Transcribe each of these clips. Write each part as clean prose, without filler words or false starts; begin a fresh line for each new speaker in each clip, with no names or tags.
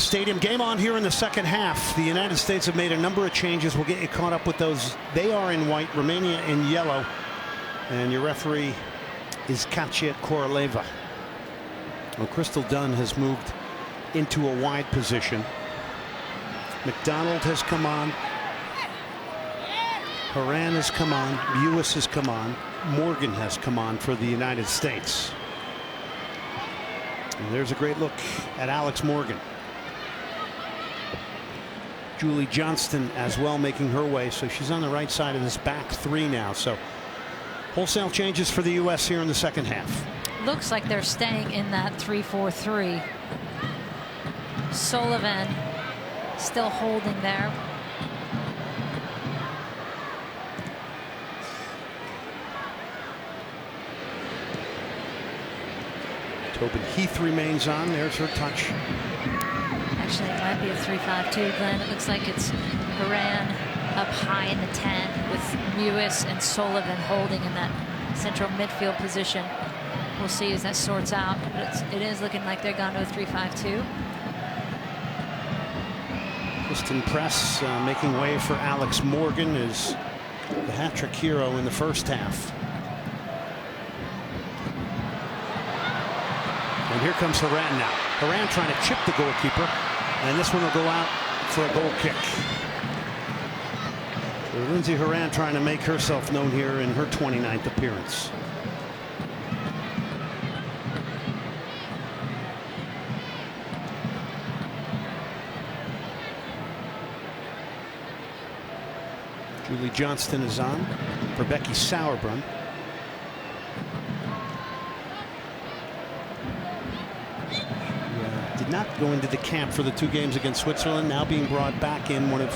Stadium. Game on here in the second half. The United States have made a number of changes. We'll get you caught up with those. They are in white, Romania in yellow. And your referee is Katja Koroleva. Well, Crystal Dunn has moved into a wide position. McDonald has come on. Horan has come on. Mewis has come on. Morgan has come on for the United States. And there's a great look at Alex Morgan. Julie Johnston as well making her way. So she's on the right side of this back three now. So wholesale changes for the U.S. here in the second half.
Looks like they're staying in that 3-4-3. Sullivan still holding there.
Tobin Heath remains on. There's her touch.
Actually, it might be a 3-5-2, Glenn. It looks like it's Horan up high in the 10 with Mewis and Sullivan holding in that central midfield position. We'll see as that sorts out. But it is looking like they're going to a 3-5-2.
Kristen Press making way for Alex Morgan, is the hat-trick hero in the first half. And here comes Horan now. Horan trying to chip the goalkeeper, and this one will go out for a goal kick. So Lindsey Horan trying to make herself known here in her 29th appearance. Julie Johnston is on for Becky Sauerbrunn. Did not go into the camp for the 2 games against Switzerland, now being brought back in, one of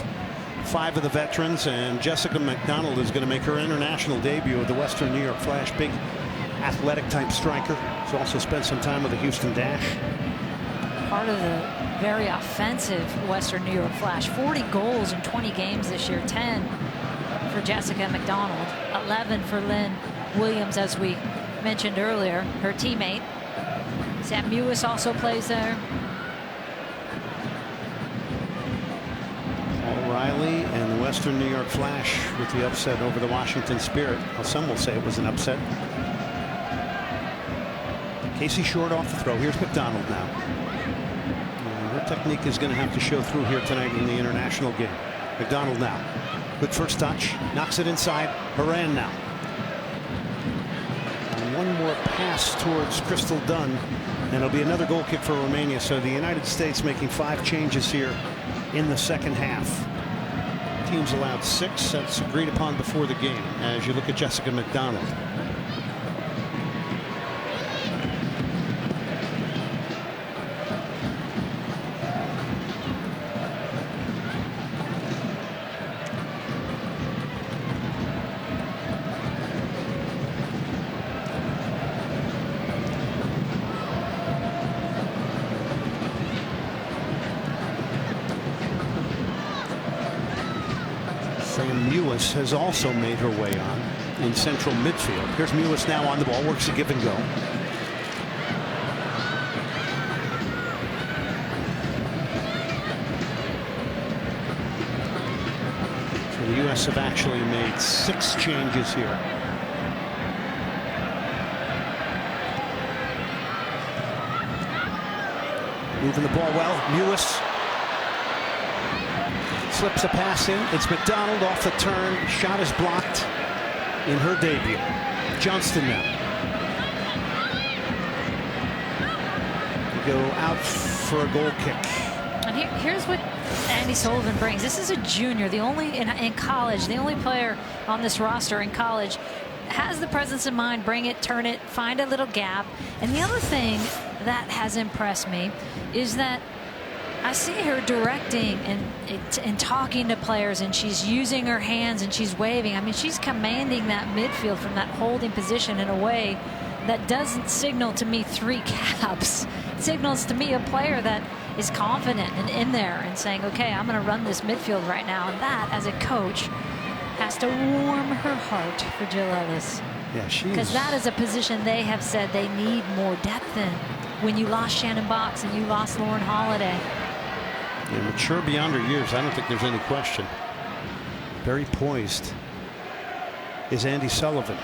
5 of the veterans, and Jessica McDonald is going to make her international debut with the Western New York Flash. Big athletic type striker. She's also spent some time with the Houston Dash.
Part of the very offensive Western New York Flash. 40 goals in 20 games this year. 10 for Jessica McDonald, 11 for Lynn Williams, as we mentioned earlier, her teammate. Sam Mewis also plays there.
Paul Riley and the Western New York Flash with the upset over the Washington Spirit. Well, some will say it was an upset. Casey Short off the throw. Here's McDonald now. And her technique is going to have to show through here tonight in the international game. McDonald now. Good first touch. Knocks it inside. Horan now. And one more pass towards Crystal Dunn, and it'll be another goal kick for Romania. So the United States making 5 changes here in the second half. Teams allowed 6. That's agreed upon before the game as you look at Jessica McDonald. Sam Mewis has also made her way on in central midfield. Here's Mewis now on the ball, works a give and go. So the U.S. have actually made 6 changes here. Moving the ball well. Mewis slips a pass in. It's McDonald off the turn. Shot is blocked in her debut. Johnston now. Go out for a goal kick.
And here's what Andi Sullivan brings. This is a junior, the only in college, the only player on this roster in college. Has the presence of mind, bring it, turn it, find a little gap. And the other thing that has impressed me is that I see her directing and talking to players, and she's using her hands and she's waving. I mean, she's commanding that midfield from that holding position in a way that doesn't signal to me 3 caps. It signals to me a player that is confident and in there and saying, okay, I'm going to run this midfield right now. And that, as a coach, has to warm her heart for Jill Ellis.
Yeah, she is.
Because that is a position they have said they need more depth in. When you lost Shannon Box and you lost Lauren Holiday.
They're mature beyond her years. I don't think there's any question. Very poised is Andi Sullivan.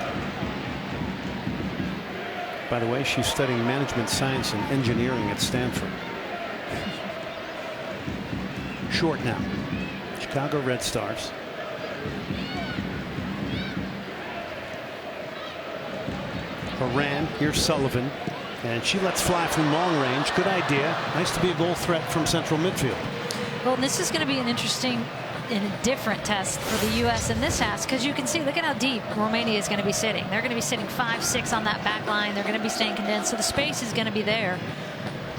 By the way, she's studying management science and engineering at Stanford. Short now. Chicago Red Stars. Horan, here's Sullivan, and she lets fly from long range. Good idea. Nice to be a goal threat from central midfield.
Well, this is going to be an interesting and a different test for the U.S. in this half, because you can see, look at how deep Romania is going to be sitting. They're going to be sitting 5-6 on that back line. They're going to be staying condensed, so the space is going to be there.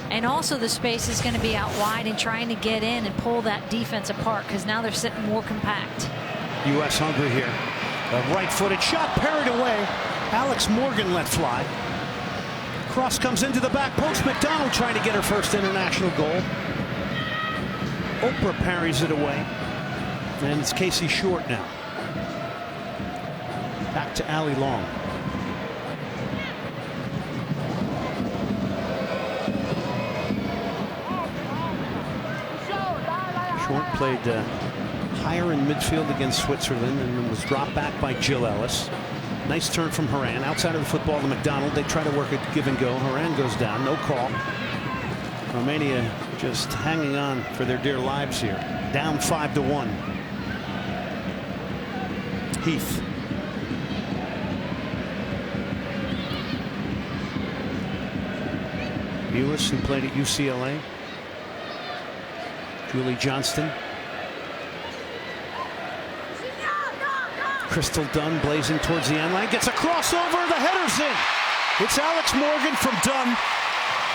And also the space is going to be out wide and trying to get in and pull that defense apart, because now they're sitting more compact.
U.S. hungry here. A right-footed shot parried away. Alex Morgan let fly. Cross comes into the back post. McDonald trying to get her first international goal. Oprah parries it away. And it's Casey Short now. Back to Allie Long. Short played higher in midfield against Switzerland and was dropped back by Jill Ellis. Nice turn from Horan. Outside of the football to McDonald. They try to work a give and go. Horan goes down. No call. Romania just hanging on for their dear lives here. Down 5-1. Heath. Lewis, who played at UCLA. Julie Johnston. Crystal Dunn blazing towards the end line. Gets a crossover. The header's in. It's Alex Morgan from Dunn.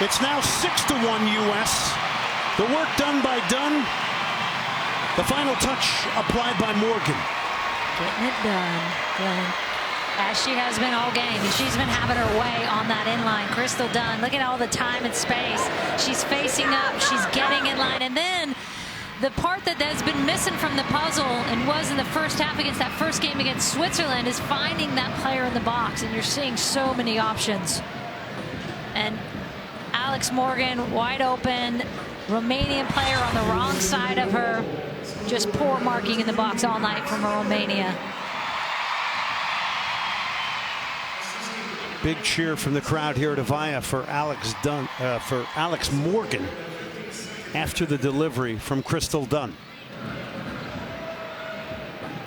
It's now 6-1 U.S. The work done by Dunn. The final touch applied by Morgan.
Getting it done, Glenn. As she has been all game. She's been having her way on that inline. Crystal Dunn, look at all the time and space. She's facing up. She's getting in line. And then the part that has been missing from the puzzle and was in the first half against that first game against Switzerland is finding that player in the box. And you're seeing so many options. And Alex Morgan wide open. Romanian player on the wrong side of her. Just poor marking in the box all night from Romania.
Big cheer from the crowd here at Avaya for Alex Morgan after the delivery from Crystal Dunn.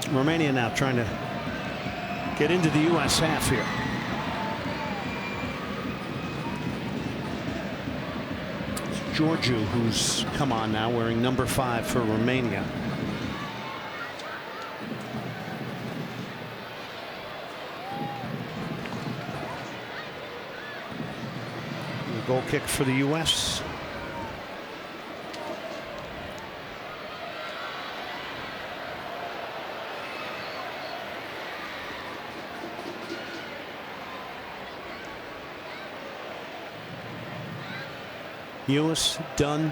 Romania now trying to get into the U.S. half here. It's Georgiou who's come on now, wearing number 5 for Romania. Goal kick for the U.S. Lewis, Dunn,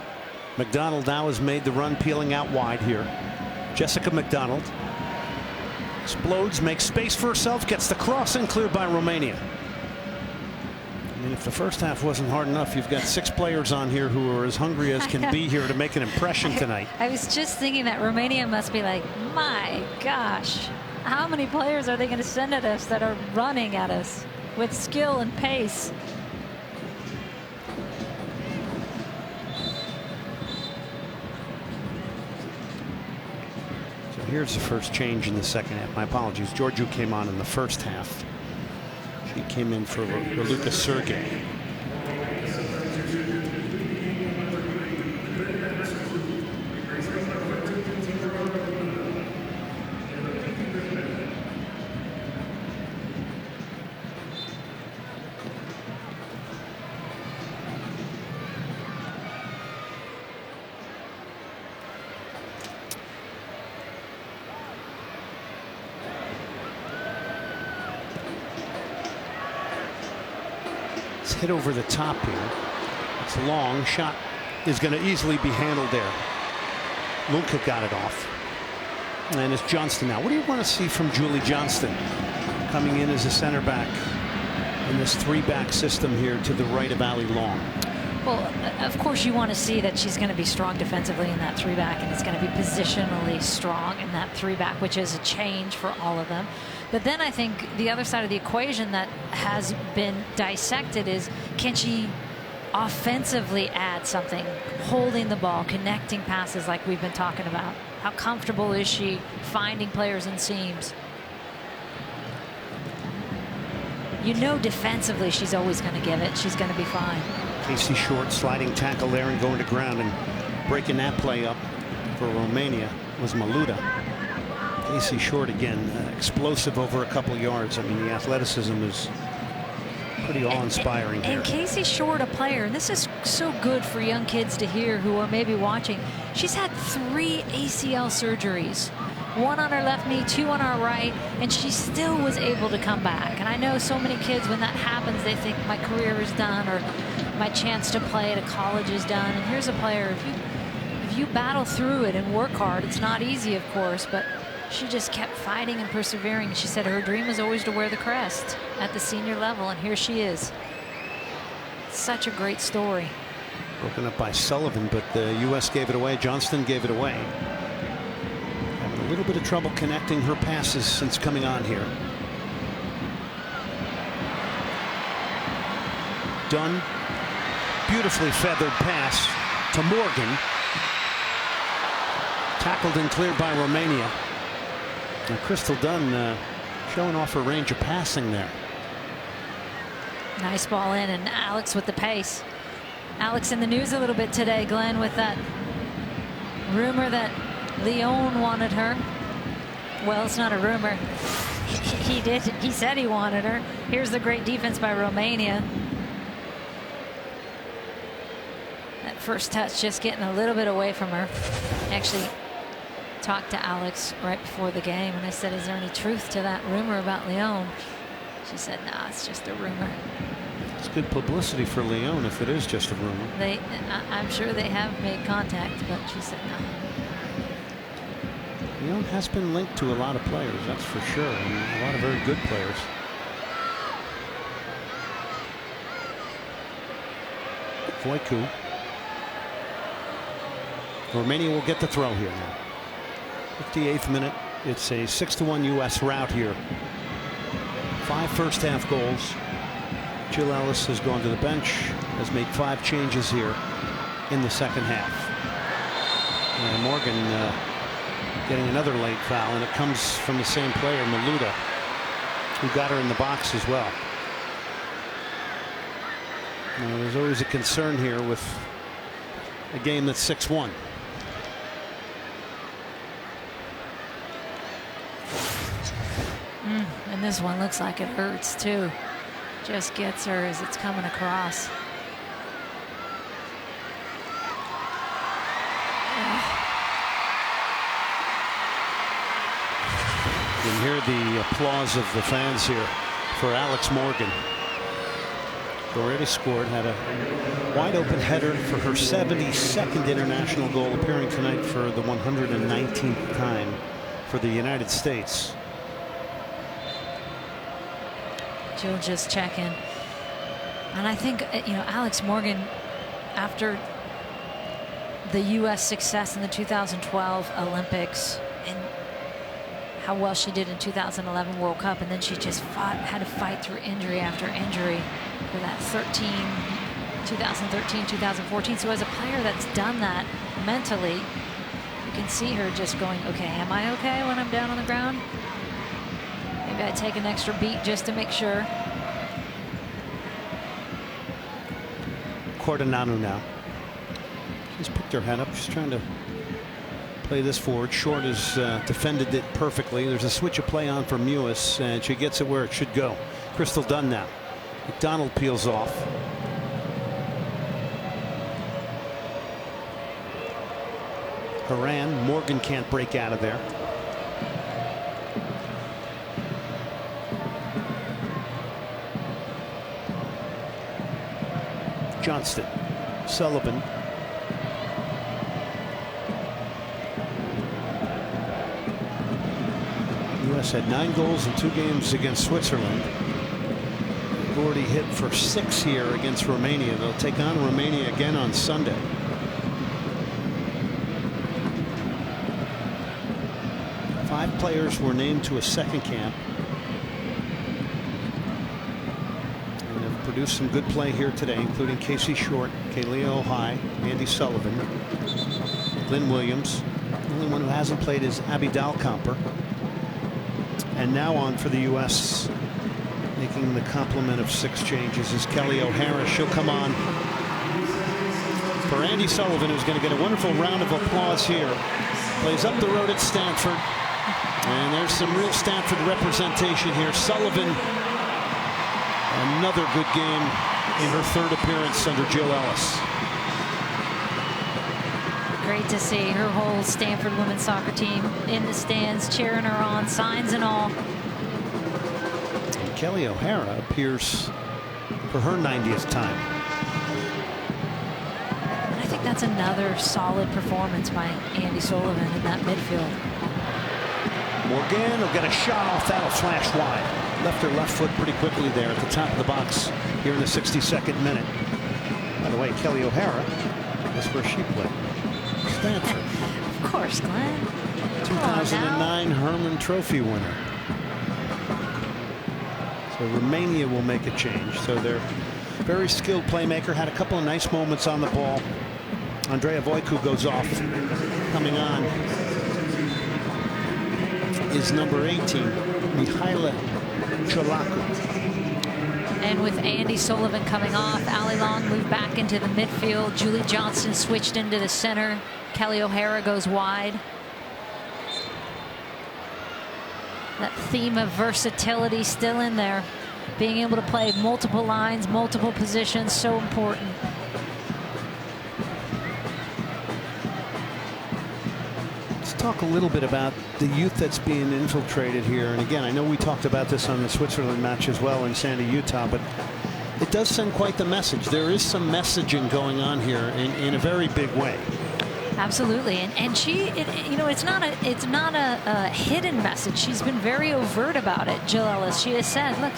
McDonald now has made the run, peeling out wide here. Jessica McDonald explodes, makes space for herself, gets the cross in, cleared by Romania. And if the first half wasn't hard enough, you've got 6 players on here who are as hungry as can be here to make an impression tonight.
I was just thinking that Romania must be like, my gosh, how many players are they going to send at us that are running at us with skill and pace?
So here's the first change in the second half. My apologies. Georgiou came on in the first half. He came in for Lucas Sergey. Hit over the top here. It's long. Shot is going to easily be handled there. Lunke got it off. And it's Johnston now. What do you want to see from Julie Johnston coming in as a center back in this 3-back system here to the right of Allie Long?
Well, of course you want to see that she's going to be strong defensively in that 3-back, and it's going to be positionally strong in that 3-back, which is a change for all of them. But then I think the other side of the equation that has been dissected is, can she offensively add something, holding the ball, connecting passes like we've been talking about? How comfortable is she finding players in seams? You know, defensively she's always going to give it. She's going to be fine.
Casey Short sliding tackle there and going to ground, and breaking that play up for Romania was Maluda. Casey Short again, explosive over a couple yards. I mean, the athleticism is pretty awe-inspiring here.
And Casey Short, a player, and this is so good for young kids to hear who are maybe watching. She's had 3 ACL surgeries. 1 on her left knee, 2 on her right, and she still was able to come back. And I know so many kids, when that happens, they think my career is done or my chance to play at a college is done. And here's a player, if you battle through it and work hard, it's not easy, of course, but she just kept fighting and persevering. She said her dream was always to wear the crest at the senior level, and here she is. Such a great story.
Broken up by Sullivan, but the U.S. gave it away. Johnston gave it away. A little bit of trouble connecting her passes since coming on here. Dunn, beautifully feathered pass to Morgan. Tackled and cleared by Romania. Now Crystal Dunn showing off her range of passing there.
Nice ball in, and Alex with the pace. Alex in the news a little bit today, Glenn, with that rumor that Lyon wanted her. Well, it's not a rumor. He did. He said he wanted her. Here's the great defense by Romania. That first touch just getting a little bit away from her. Actually talked to Alex right before the game, and I said, is there any truth to that rumor about Lyon? She said, no, it's just a rumor.
It's good publicity for Lyon if it is just a rumor.
I'm sure they have made contact, but she said no.
Lyon has been linked to a lot of players, that's for sure, and a lot of very good players. Voicu. Romania will get the throw here now. 58th minute. It's a 6-1 U.S. rout here. 5 first-half goals. Jill Ellis has gone to the bench, has made 5 changes here in the second half. And Morgan getting another late foul, and it comes from the same player, Maluda, who got her in the box as well. Now, there's always a concern here with a game that's 6-1.
And this one looks like it hurts too. Just gets her as it's coming across.
You can hear the applause of the fans here for Alex Morgan. Already scored, had a wide open header for her 72nd international goal, appearing tonight for the 119th time for the United States.
Jill just checking. And I think, you know, Alex Morgan, after the U.S. success in the 2012 Olympics and how well she did in 2011 World Cup, and then she just had to fight through injury after injury for that 2013, 2014. So as a player that's done that mentally, you can see her just going, okay, am I okay when I'm down on the ground? Maybe I take an extra beat just to make sure.
Cordonano now. She's picked her head up. She's trying to play this forward. Short has defended it perfectly. There's a switch of play on for Mewis, and she gets it where it should go. Crystal Dunn now. McDonald peels off. Haran. Morgan can't break out of there. Johnston. Sullivan. U.S. had 9 goals in 2 games against Switzerland. They've already hit for 6 here against Romania. They'll take on Romania again on Sunday. Five players were named to a second camp. And have produced some good play here today, including Casey Short, Kealia Ohai, Andy Sullivan, Lynn Williams. The only one who hasn't played is Abby Dalkamper. And now on for the U.S. making the complement of 6 changes is Kelly O'Hara. She'll come on for Andy Sullivan, who's going to get a wonderful round of applause here. Plays up the road at Stanford. And there's some real Stanford representation here. Sullivan, another good game in her 3rd appearance under Jill Ellis.
Great to see her whole Stanford women's soccer team in the stands, cheering her on, signs and all.
And Kelly O'Hara appears for her 90th time.
I think that's another solid performance by Andy Sullivan in that midfield.
Morgan will get a shot off. That'll flash wide. Left her left foot pretty quickly there at the top of the box here in the 62nd minute. By the way, Kelly O'Hara is where she played. Stanford.
Of course, Glenn.
2009 Herman Trophy winner. So Romania will make a change. So they're very skilled playmaker. Had a couple of nice moments on the ball. Andrea Voicu goes off. Coming on is number 18, Mihaela Cholaku.
And with Andy Sullivan coming off, Ali Long moved back into the midfield. Julie Johnston switched into the center. Kelly O'Hara goes wide. That theme of versatility still in there. Being able to play multiple lines, multiple positions, so important.
Let's talk a little bit about the youth that's being infiltrated here. And again, I know we talked about this on the Switzerland match as well in Sandy, Utah, but it does send quite the message. There is some messaging going on here in a very big way.
Absolutely, and she, you know, it's not a hidden message. She's been very overt about it. Jill Ellis, she has said, look,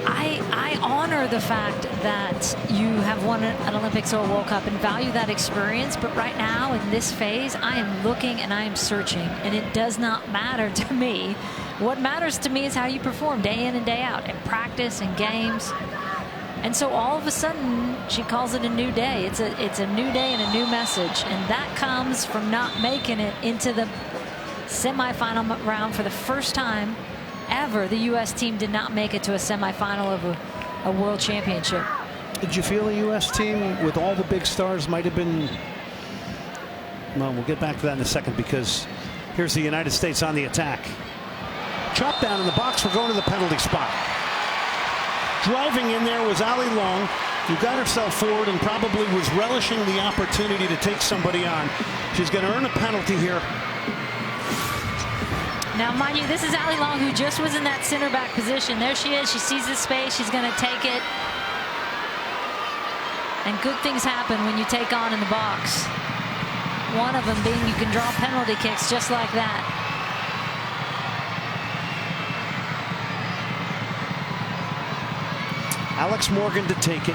I honor the fact that you have won an Olympics or a World Cup and value that experience, but right now in this phase, I am looking and I am searching, and it does not matter to me. What matters to me is how you perform day in and day out in practice and games. And so all of a sudden, she calls it a new day. It's a new day and a new message. And that comes from not making it into the semifinal round for the first time ever. The U.S. team did not make it to a semifinal of a world championship.
Did you feel the U.S. team with all the big stars might have been? Well, we'll get back to that in a second, because here's the United States on the attack. Chop down in the box. We're going to the penalty spot. Driving in there was Ali Long, who got herself forward and probably was relishing the opportunity to take somebody on. She's going to earn a penalty here.
Now, mind you, this is Ali Long, who just was in that center back position. There she is. She sees the space. She's going to take it. And good things happen when you take on in the box. One of them being you can draw penalty kicks just like that.
Alex Morgan to take it.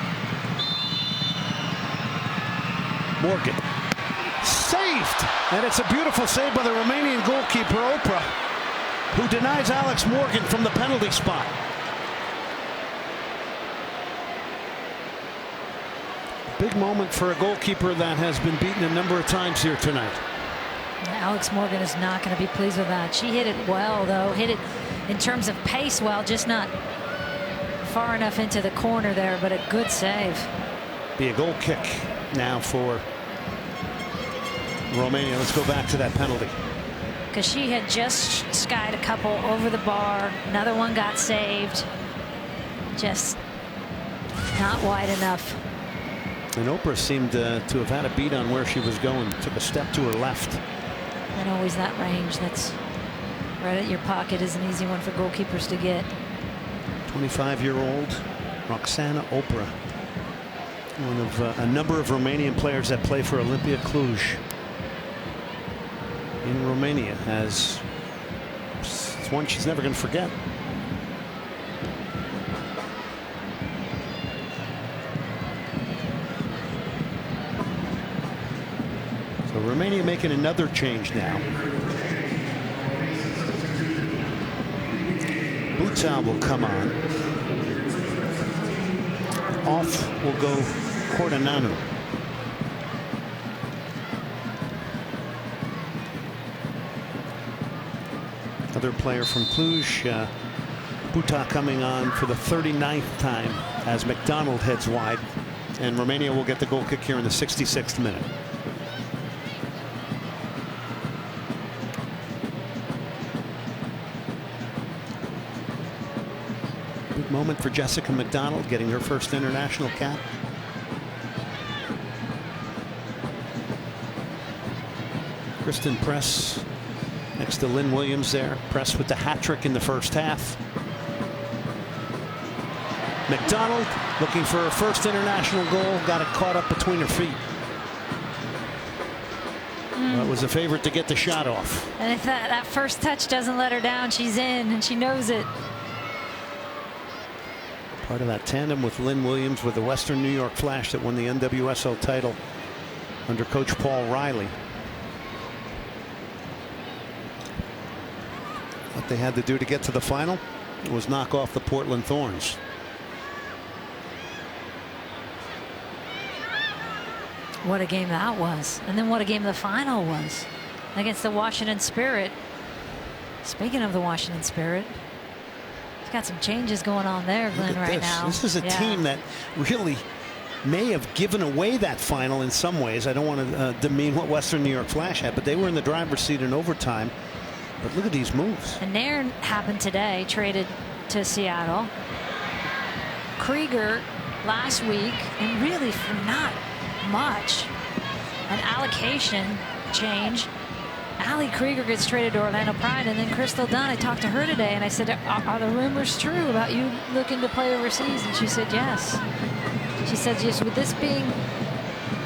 Morgan saved, and it's a beautiful save by the Romanian goalkeeper Oprah, who denies Alex Morgan from the penalty spot. Big moment for a goalkeeper that has been beaten a number of times here tonight.
Alex Morgan is not going to be pleased with that. She hit it well, though. Hit it in terms of pace well, just not far enough into the corner there, but a good save.
Be a goal kick now for Romania. Let's go back to that penalty.
Because she had just skied a couple over the bar. Another one got saved. Just not wide enough.
And Oprah seemed to have had a beat on where she was going. Took a step to her left.
And always that range that's right at your pocket is an easy one for goalkeepers to get.
25-year-old Roxana Oprah, one of a number of Romanian players that play for Olimpia Cluj in Romania. It's one she's never going to forget. So Romania making another change now. Butal will come on. Off will go Cordonanu. Another player from Cluj, Buta coming on for the 39th time as McDonald heads wide, and Romania will get the goal kick here in the 66th minute. Big moment for Jessica McDonald, getting her first international cap. Kristen Press next to Lynn Williams there. Press with the hat trick in the first half. McDonald looking for her first international goal, got it caught up between her feet. Well, it was a favorite to get the shot off.
And if that first touch doesn't let her down, she's in, and she knows it.
Part of that tandem with Lynn Williams with the Western New York Flash that won the NWSL title under coach Paul Riley. What they had to do to get to the final was knock off the Portland Thorns.
What a game that was. And then what a game the final was against the Washington Spirit. Speaking of the Washington Spirit, he's got some changes going on there, Glenn, right now.
This is a team that really may have given away that final in some ways. I don't want to demean what Western New York Flash had, but they were in the driver's seat in overtime. But look at these moves.
And Nairn happened today, traded to Seattle. Krieger last week, and really for not much, an allocation change. Ali Krieger gets traded to Orlando Pride, and then Crystal Dunn, I talked to her today, and I said, are the rumors true about you looking to play overseas? And she said yes. She said, just with this being,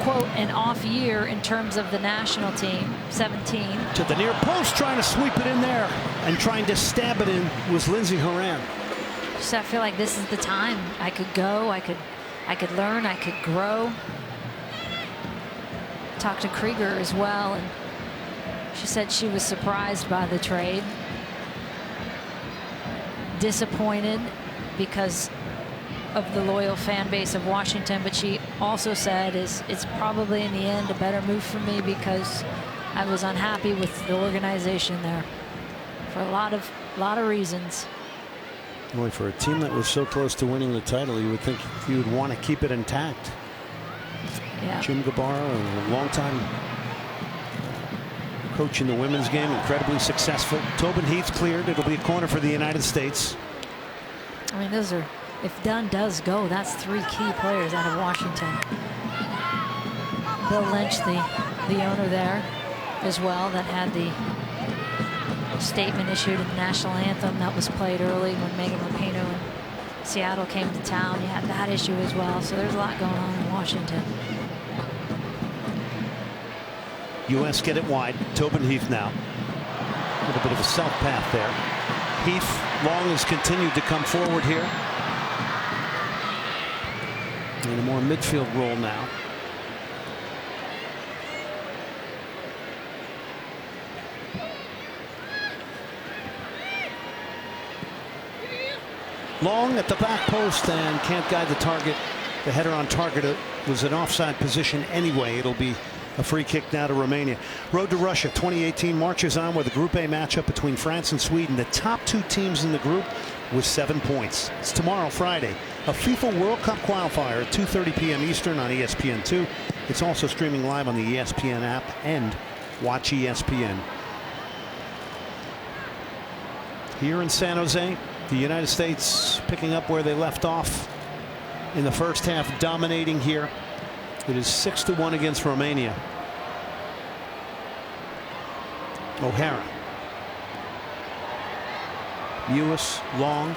quote, an off year in terms of the national team, 17.
To the near post, trying to sweep it in there, and trying to stab it in was Lindsey Horan.
So I feel like this is the time I could go, I could learn, I could grow. Talked to Krieger as well, and she said she was surprised by the trade, disappointed because of the loyal fan base of Washington, but she also said it's probably in the end a better move for me because I was unhappy with the organization there for a lot of reasons.
Boy, for a team that was so close to winning the title, you would think you would want to keep it intact.
Yeah.
Jim Gabarra, a long-time coach in the women's game, incredibly successful. Tobin Heath cleared. It'll be a corner for the United States.
I mean, those are, if Dunn does go, that's 3 key players out of Washington. Bill Lynch, the owner there as well, that had the statement issued in the national anthem that was played early when Megan Rapinoe and Seattle came to town. You had that issue as well. So there's a lot going on in Washington.
U.S. get it wide. Tobin Heath now. A little bit of a south path there. Heath Long has continued to come forward here. In a more midfield role now. Long at the back post and can't guide the target. The header on target was an offside position anyway. It'll be a free kick now to Romania. Road to Russia 2018 marches on with a Group A matchup between France and Sweden. The top 2 teams in the group with 7 points. It's tomorrow, Friday. A FIFA World Cup qualifier at 2:30 p.m. Eastern on ESPN2. It's also streaming live on the ESPN app and Watch ESPN. Here in San Jose, the United States picking up where they left off in the first half, dominating here. It is 6-1 against Romania. O'Hara. Mewis, Long.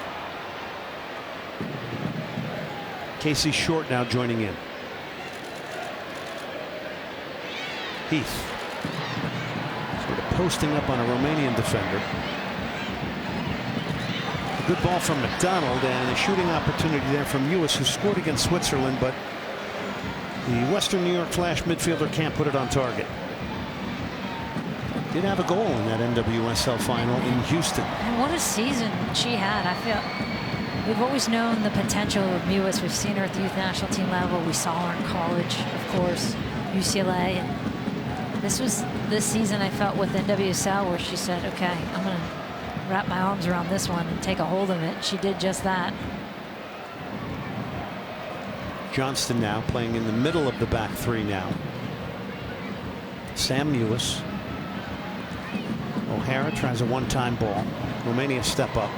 Casey Short now joining in. Heath. Sort of posting up on a Romanian defender. A good ball from McDonald and a shooting opportunity there from Mewis, who scored against Switzerland, but the Western New York Flash midfielder can't put it on target. did have a goal in that NWSL final in Houston.
And what a season she had. I feel we've always known the potential of Mewis. We've seen her at the youth national team level. We saw her in college, of course, UCLA. And this season I felt with NWSL where she said, okay, I'm going to wrap my arms around this one and take a hold of it. She did just that.
Johnston now playing in the middle of the back three now. Sam Mewis. O'Hara tries a one-time ball. Romania step up.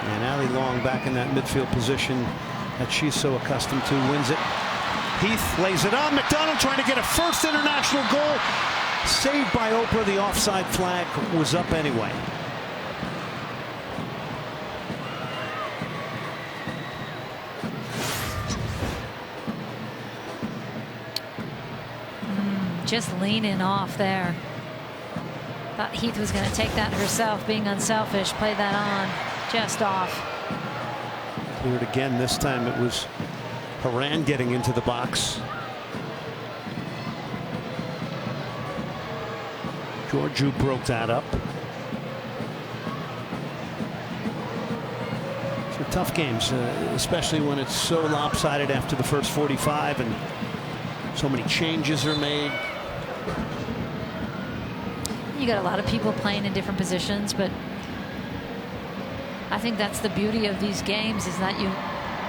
And Ali Long back in that midfield position that she's so accustomed to, wins it. Heath lays it on. McDonald trying to get a first international goal. Saved by Oprah. The offside flag was up anyway.
Just leaning off there. Thought Heath was going to take that herself, being unselfish. Played that on, just off.
Cleared again. This time it was Haran getting into the box. Georgiou broke that up. These are tough games, especially when it's so lopsided after the first 45 and so many changes are made.
You got a lot of people playing in different positions, but I think that's the beauty of these games is that you,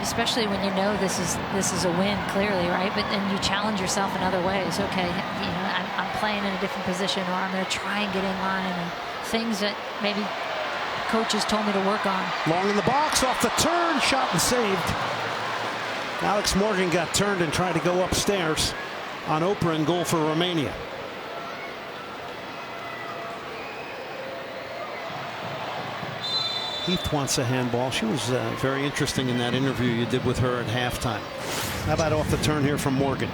especially when you know this is a win clearly, right? But then you challenge yourself in other ways. Okay, you know, I'm playing in a different position, or I'm going to try and get in line, and things that maybe coaches told me to work on.
Long in the box, off the turn, shot and saved. Alex Morgan got turned and tried to go upstairs on Oprah, and goal for Romania. Heath wants a handball. She was very interesting in that interview you did with her at halftime. How about off the turn here from Morgan?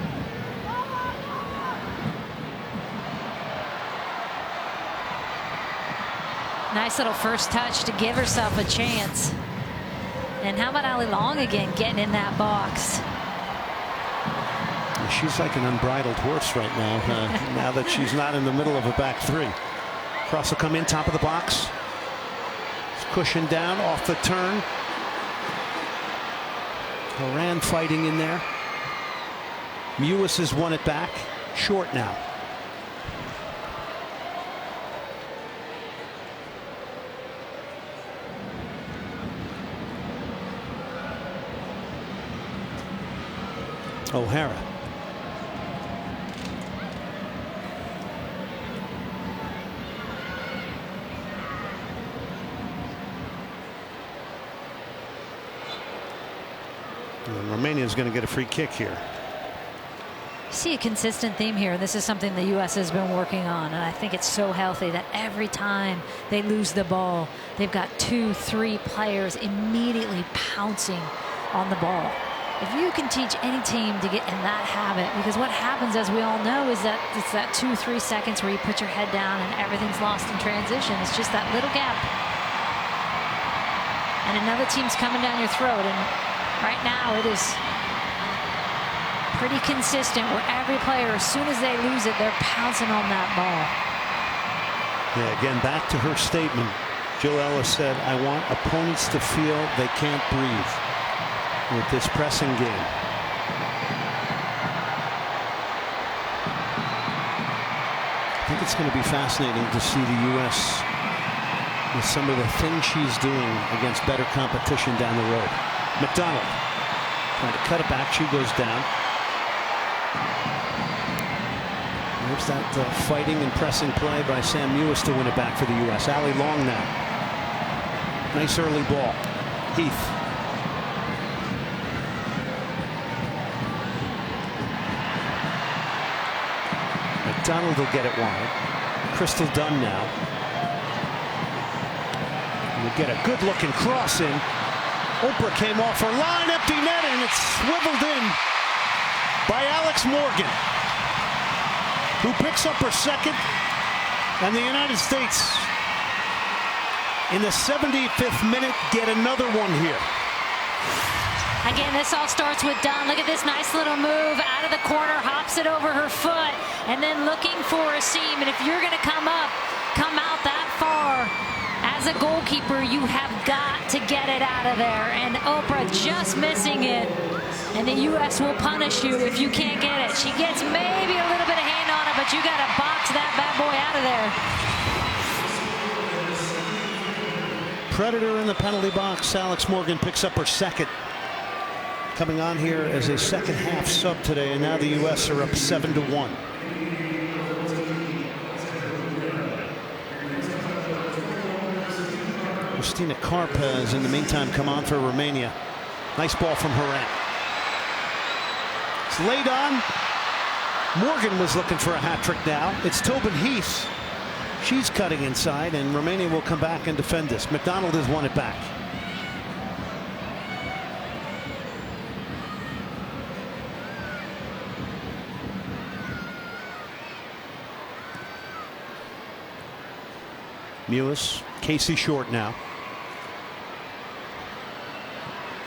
Nice little first touch to give herself a chance. And how about Ali Long again getting in that box?
She's like an unbridled horse right now, now that she's not in the middle of a back three. Cross will come in, top of the box. Cushion down, off the turn. Haran fighting in there. Mewis has won it back. Short now. O'Hara. Romania is going to get a free kick here.
See a consistent theme here. This is something the U.S. has been working on, and I think it's so healthy that every time they lose the ball, they've got 2-3 players immediately pouncing on the ball. If you can teach any team to get in that habit, because what happens, as we all know, is that it's that 2-3 seconds where you put your head down and everything's lost in transition. It's just that little gap, and another team's coming down your throat. And right now it is pretty consistent where every player, as soon as they lose it, they're pouncing on that ball.
Yeah, again, back to her statement. Jill Ellis said, I want opponents to feel they can't breathe with this pressing game. I think it's going to be fascinating to see the U.S. with some of the things she's doing against better competition down the road. McDonald trying to cut it back. She goes down. There's that fighting and pressing play by Sam Mewis to win it back for the U.S. Ali Long now. Nice early ball. Heath. McDonald will get it wide. Crystal Dunn now. We'll get a good looking cross in. Oprah came off her line, empty net, and it's swiveled in by Alex Morgan, who picks up her second, and the United States in the 75th minute get another one here.
Again, this all starts with Dunn. Look at this nice little move. out of the corner, hops it over her foot, and then looking for a seam. And if you're going to come out that far, as a goalkeeper, you have got to get it out of there. And Oprah just missing it. And the U.S. will punish you if you can't get it. She gets maybe a little bit of hand on it, but you got to box that bad boy out of there.
Predator in the penalty box. Alex Morgan picks up her second. Coming on here as a second half sub today, and now the U.S. are up 7-1. Cristina Carpez in the meantime come on for Romania. Nice ball from Horan. It's laid on. Morgan was looking for a hat trick now. It's Tobin Heath. She's cutting inside, and Romania will come back and defend this. McDonald has won it back. Mewis, Casey Short now.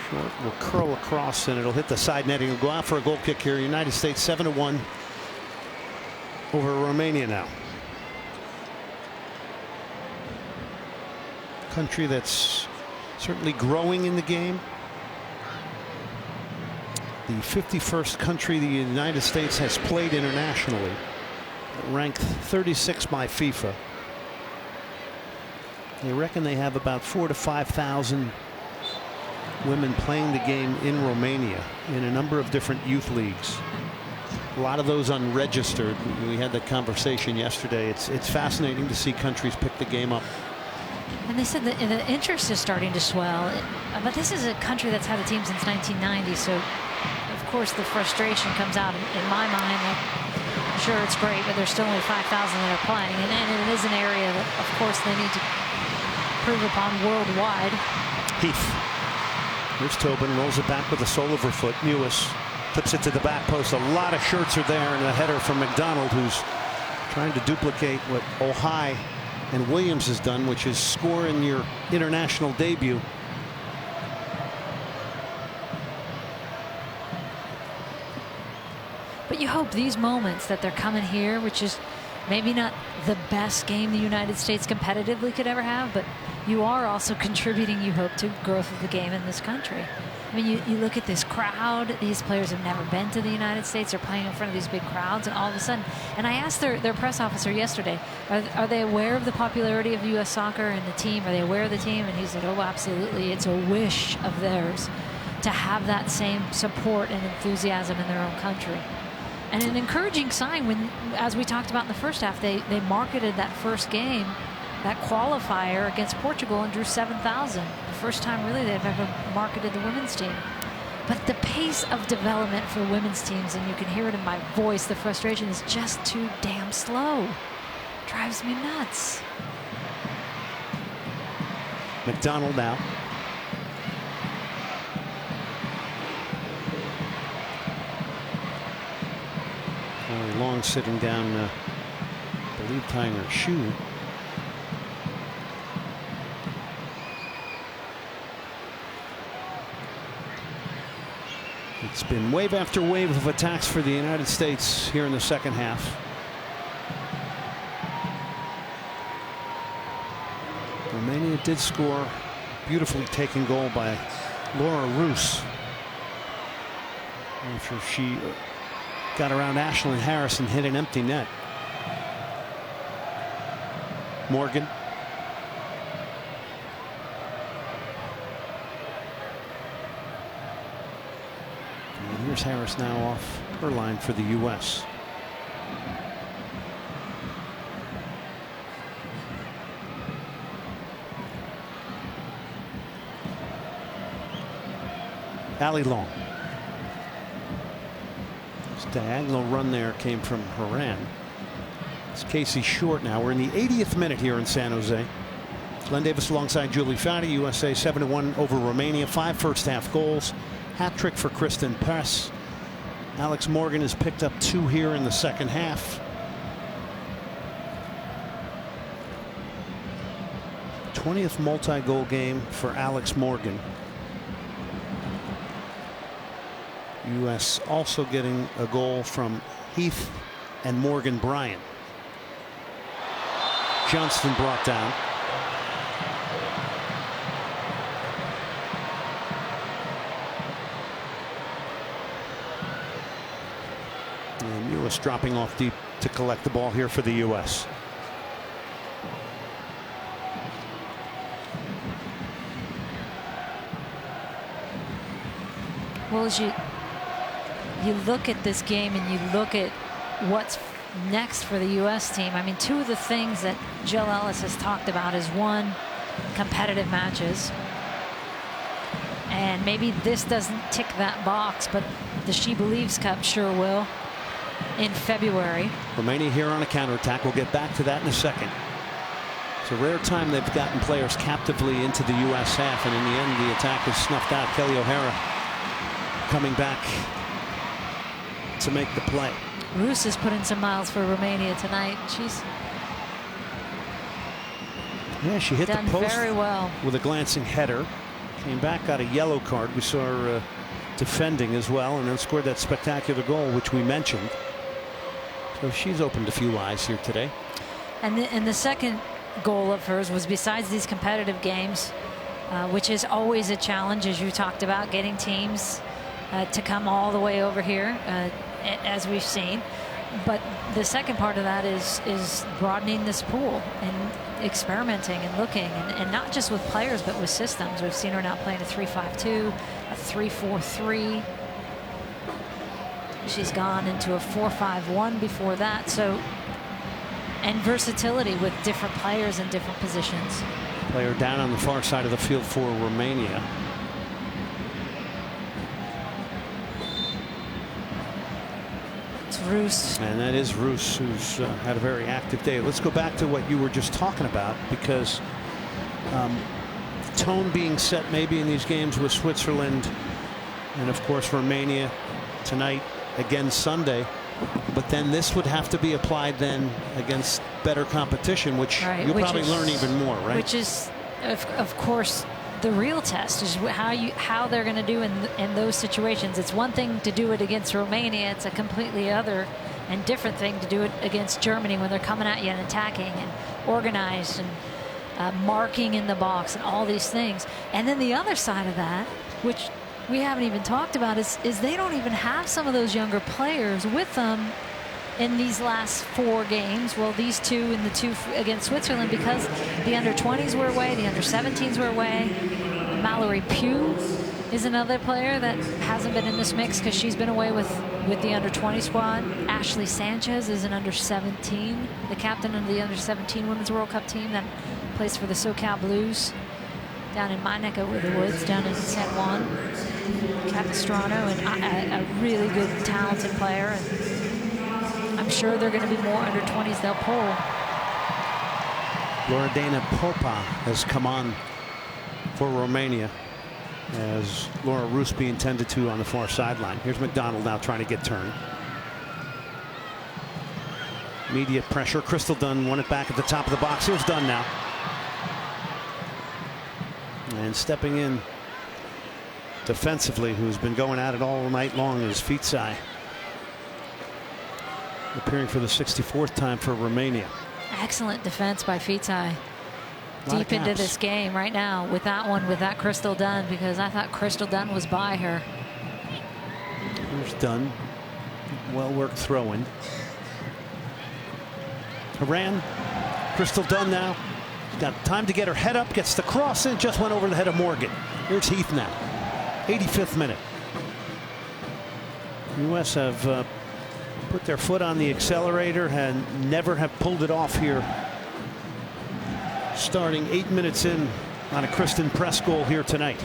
Short will curl across and it'll hit the side netting. It'll go out for a goal kick here. United States 7-1 over Romania now. Country that's certainly growing in the game. The 51st country the United States has played internationally, ranked 36 by FIFA. They reckon they have about 4,000 to 5,000 women playing the game in Romania in a number of different youth leagues. A lot of those unregistered. We had that conversation yesterday. It's fascinating to see countries pick the game up.
And they said that the interest is starting to swell. But this is a country that's had a team since 1990. So, of course, the frustration comes out in my mind. I'm sure it's great, but there's still only 5,000 that are playing. And it is an area that, of course, they need to improve upon worldwide.
Heath. Here's Tobin, rolls it back with the sole of her foot. Mewis flips it to the back post. A lot of shirts are there, and a header from McDonald, who's trying to duplicate what Ohai and Williams has done, which is score in your international debut.
But you hope these moments that they're coming here, which is maybe not the best game the United States competitively could ever have, but you are also contributing, you hope, to growth of the game in this country. I mean, you look at this crowd. These players have never been to the United States. They're playing in front of these big crowds, and all of a sudden, and I asked their press officer yesterday, are they aware of the popularity of U.S. soccer and the team? Are they aware of the team? And he said, oh, absolutely. It's a wish of theirs to have that same support and enthusiasm in their own country. And an encouraging sign when, as we talked about in the first half, they marketed that first game, that qualifier against Portugal, and drew 7,000. The first time really they've ever marketed the women's team. But the pace of development for women's teams, and you can hear it in my voice, the frustration is just too damn slow. Drives me nuts.
McDonald now. Long sitting down, I believe tying her shoe. It's been wave after wave of attacks for the United States here in the second half. Romania did score. Beautifully taken goal by Laura Roos after she got around Ashlyn Harris and hit an empty net. Morgan. And here's Harris now off her line for the U.S. Allie Long. Diagonal run there came from Horan. It's Casey Short now. We're in the 80th minute here in San Jose. Glenn Davis alongside Julie Foudy. USA 7-1 over Romania. 5 first half goals. Hat trick for Kristen Press. Alex Morgan has picked up 2 here in the second half. 20th multi-goal game for Alex Morgan. U.S. also getting a goal from Heath and Morgan Bryant. Johnston brought down. And U.S. dropping off deep to collect the ball here for the U.S.
Well, as you look at this game and you look at what's next for the U.S. team, I mean, two of the things that Jill Ellis has talked about is, one, competitive matches. And maybe this doesn't tick that box, but the She Believes Cup sure will in February.
Romania here on a counterattack. We'll get back to that in a second. It's a rare time they've gotten players captively into the U.S. half, and in the end, the attack is snuffed out. Kelly O'Hara coming back to make the play.
Roos has put in some miles for Romania tonight.
She hit the
done
post
very well
with a glancing header. Came back, got a yellow card. We saw her defending as well, and then scored that spectacular goal, which we mentioned. So she's opened a few eyes here today.
And the second goal of hers was, besides these competitive games, which is always a challenge, as you talked about, getting teams to come all the way over here, as we've seen. But the second part of that is broadening this pool and experimenting and looking, and not just with players, but with systems. We've seen her now playing a 3-5-2, a 3-4-3. She's gone into a 4-5-1 before that. So, and versatility with different players in different positions.
Player down on the far side of the field for Romania.
Roos.
And that is Roos, who's had a very active day. Let's go back to what you were just talking about, because tone being set maybe in these games with Switzerland and of course Romania tonight, again Sunday, but then this would have to be applied then against better competition, which you'll probably learn even more, right?
Which is of course the real test, is how they're going to do in those situations. It's one thing to do it against Romania. It's a completely other and different thing to do it against Germany, when they're coming at you and attacking and organized and marking in the box and all these things. And then the other side of that, which we haven't even talked about, is they don't even have some of those younger players with them in these last 4 games. Well, these two and the 2 against Switzerland, because the under-20s were away, the under-17s were away. Mallory Pugh is another player that hasn't been in this mix because she's been away with the under-20 squad. Ashley Sanchez is an under-17, the captain of the under-17 Women's World Cup team that plays for the SoCal Blues down in my neck of the woods, down in San Juan. Capistrano, and a really good, talented player. And I'm sure there are going to be more under-20s they'll pull.
Loredana Popa has come on for Romania, as Laura Roos being tended to on the far sideline. Here's McDonald now trying to get turned. Immediate pressure. Crystal Dunn won it back at the top of the box. Here's Dunn now. And stepping in defensively, who's been going at it all night long, is Fitzai, appearing for the 64th time for Romania.
Excellent defense by Fitzai. Deep into this game right now with that one, with that Crystal Dunn, because I thought Crystal Dunn was by her.
Here's Dunn. Well worked throw in. Haran. Crystal Dunn now. Got time to get her head up, gets the cross in, just went over the head of Morgan. Here's Heath now. 85th minute. U.S. have put their foot on the accelerator and never have pulled it off here. Starting 8 minutes in on a Kristen Press goal here tonight.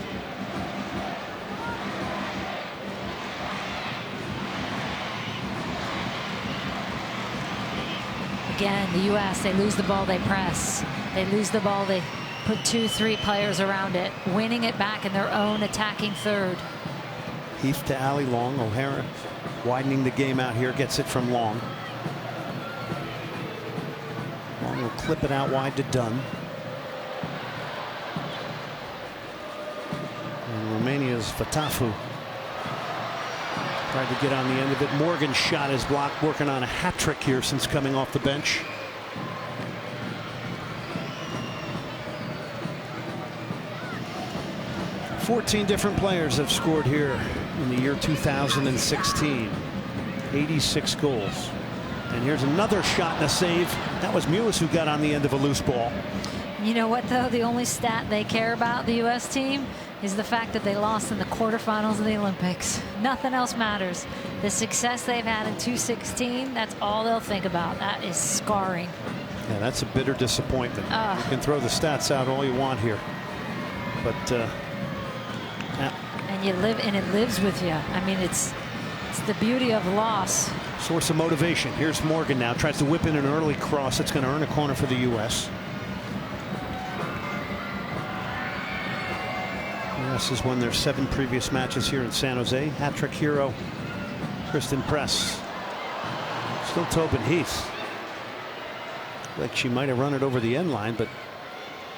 Again, the U.S., they lose the ball, they press. They lose the ball, they put 2-3 players around it, winning it back in their own attacking third.
Heath to Allie Long. O'Hara widening the game out here, gets it from Long. Long will clip it out wide to Dunn. And Romania's Fatafu Tried to get on the end of it. Morgan's shot is blocked, working on a hat trick here since coming off the bench. "14 different players have scored here in the year 2016. 86 goals. And here's another shot and a save. That was Mewis who got on the end of a loose ball.
You know what, though? The only stat they care about, the U.S. team, is the fact that they lost in the quarterfinals of the Olympics. Nothing else matters. The success they've had in 2016, that's all they'll think about. That is scarring.
Yeah, that's a bitter disappointment. You can throw the stats out all you want here. But
and you live, and it lives with you. I mean, it's the beauty of loss.
Source of motivation. Here's Morgan now. Tries to whip in an early cross. It's going to earn a corner for the U.S. U.S. has won their 7 previous matches here in San Jose. Hat-trick hero Christen Press. Still Tobin Heath. Like she might have run it over the end line, but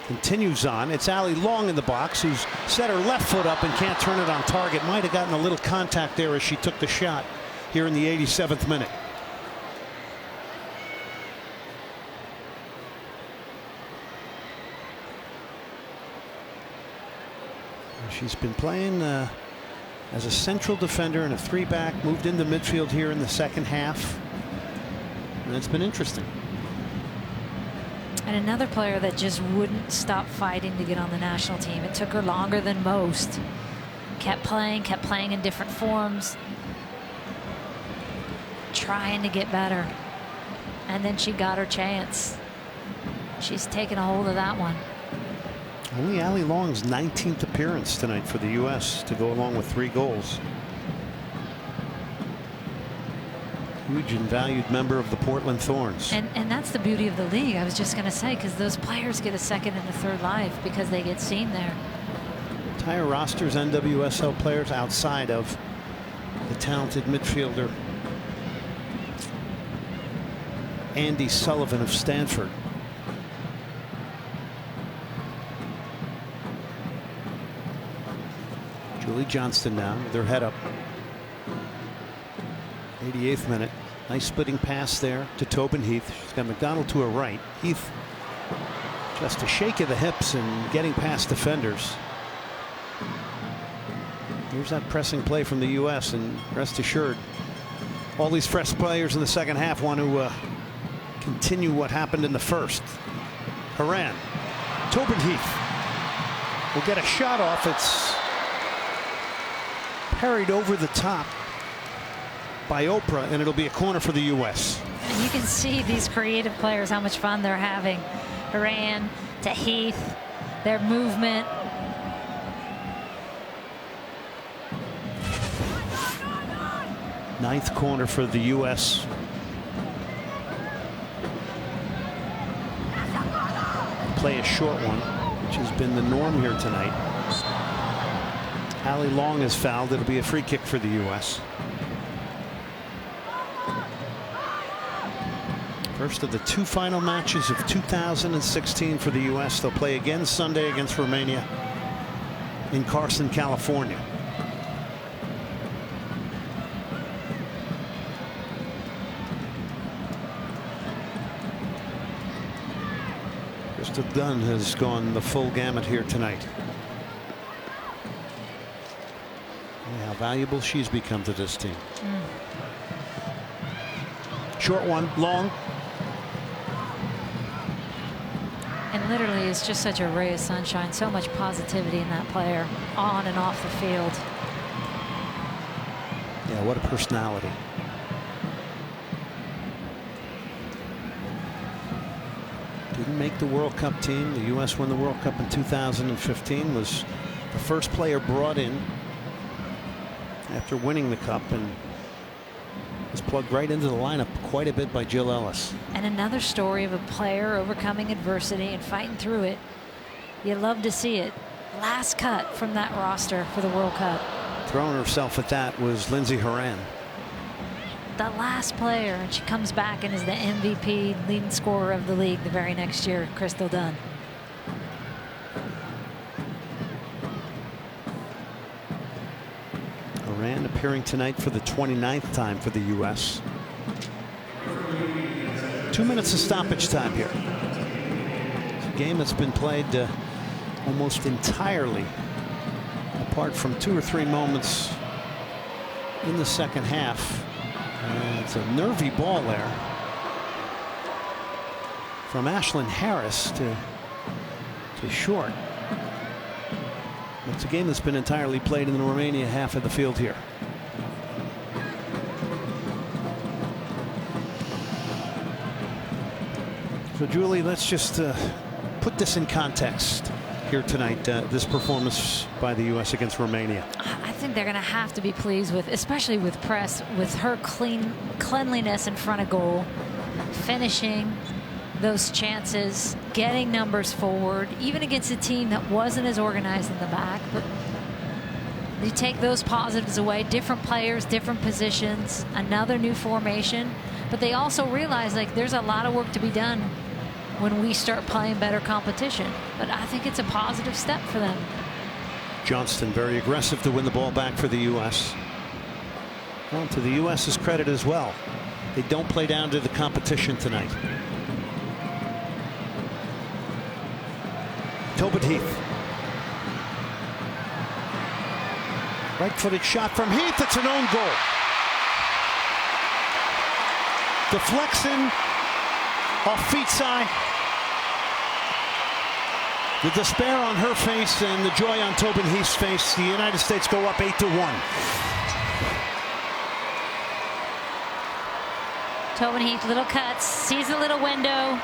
continues on. It's Allie Long in the box, who's set her left foot up and can't turn it on target. Might have gotten a little contact there as she took the shot here in the 87th minute. She's been playing as a central defender and a 3-back, moved into midfield here in the second half. And it's been interesting.
And another player that just wouldn't stop fighting to get on the national team. It took her longer than most. Kept playing in different forms. Trying to get better. And then she got her chance. She's taken a hold of that one.
Only Allie Long's 19th appearance tonight for the U.S. to go along with 3 goals. Huge and valued member of the Portland Thorns.
And that's the beauty of the league. I was just going to say, because those players get a second and a third life because they get seen there.
Entire rosters NWSL players outside of the talented midfielder Andy Sullivan of Stanford. Julie Johnston now with her head up. 88th minute. Nice splitting pass there to Tobin Heath. She's got McDonald to her right. Heath just a shake of the hips and getting past defenders. Here's that pressing play from the U.S. and rest assured, all these fresh players in the second half want to continue what happened in the first. Horan. Tobin Heath will get a shot off. It's parried over the top by Oprah, and it'll be a corner for the U.S.
And you can see these creative players, how much fun they're having. Horan to Heath, their movement.
Ninth corner for the U.S. Play a short one, which has been the norm here tonight. Allie Long is fouled. It'll be a free kick for the U.S. First of the 2 final matches of 2016 for the U.S. They'll play again Sunday against Romania in Carson, California. Krista Dunn has gone the full gamut here tonight. How valuable she's become to this team. Short one, Long.
And literally, it's just such a ray of sunshine. So much positivity in that player, on and off the field.
Yeah, what a personality. Didn't make the World Cup team. The U.S. won the World Cup in 2015. Was the first player brought in after winning the Cup, and was plugged right into the lineup quite a bit by Jill Ellis.
And another story of a player overcoming adversity and fighting through it. You love to see it. Last cut from that roster for the World Cup.
Throwing herself at that was Lindsey Horan.
The last player, and she comes back and is the MVP, leading scorer of the league the very next year, Crystal Dunn.
Moran appearing tonight for the 29th time for the U.S. 2 minutes of stoppage time here. It's a game that's been played almost entirely, apart from 2 or 3 moments in the second half. It's a nervy ball there from Ashlyn Harris to short. It's a game that's been entirely played in the Romania half of the field here. So Julie, let's just put this in context here tonight, this performance by the U.S. against Romania.
I think they're going to have to be pleased with, especially with Press, with her cleanliness in front of goal, finishing those chances, getting numbers forward, even against a team that wasn't as organized in the back. But you take those positives away, different players, different positions, another new formation. But they also realize, like, there's a lot of work to be done when we start playing better competition. But I think it's a positive step for them.
Johnston very aggressive to win the ball back for the U.S. Well, to the U.S.'s credit as well, they don't play down to the competition tonight. Tobin Heath. Right-footed shot from Heath. It's an own goal. Deflection off Feetsai. The despair on her face and the joy on Tobin Heath's face. The United States go up 8-1.
Tobin Heath, little cuts, sees a little window,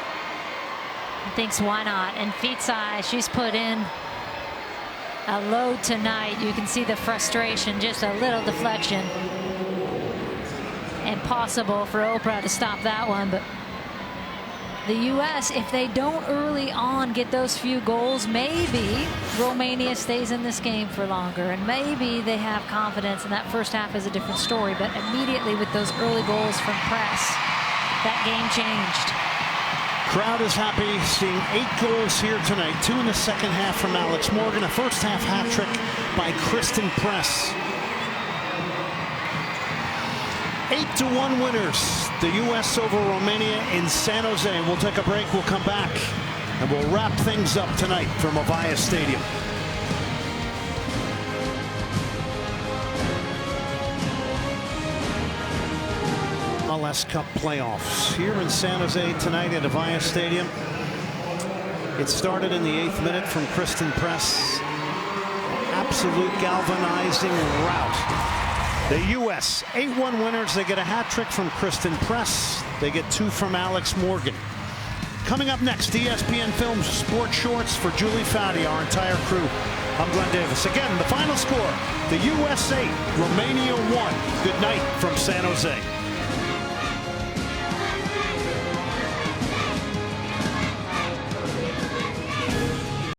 thinks why not. And Feetsai, she's put in a load tonight. You can see the frustration, just a little deflection. Impossible for Oprah to stop that one. But the U.S., if they don't early on get those few goals, maybe Romania stays in this game for longer, and maybe they have confidence, and that first half is a different story. But immediately with those early goals from Press, that game changed.
Crowd is happy seeing 8 goals here tonight. 2 in the second half from Alex Morgan. A first half hat trick by Christen Press. 8-1 winners. The U.S. over Romania in San Jose. We'll take a break. We'll come back and we'll wrap things up tonight from Avaya Stadium. MLS Cup playoffs here in San Jose tonight at Avaya Stadium. It started in the 8th minute from Christen Press. Absolute galvanizing rout. The U.S. 8-1 winners. They get a hat trick from Christen Press. They get 2 from Alex Morgan. Coming up next, ESPN Films Sports Shorts for Julie Foudy, our entire crew. I'm Glenn Davis. Again, the final score, the U.S. 8, Romania 1. Good night from San Jose.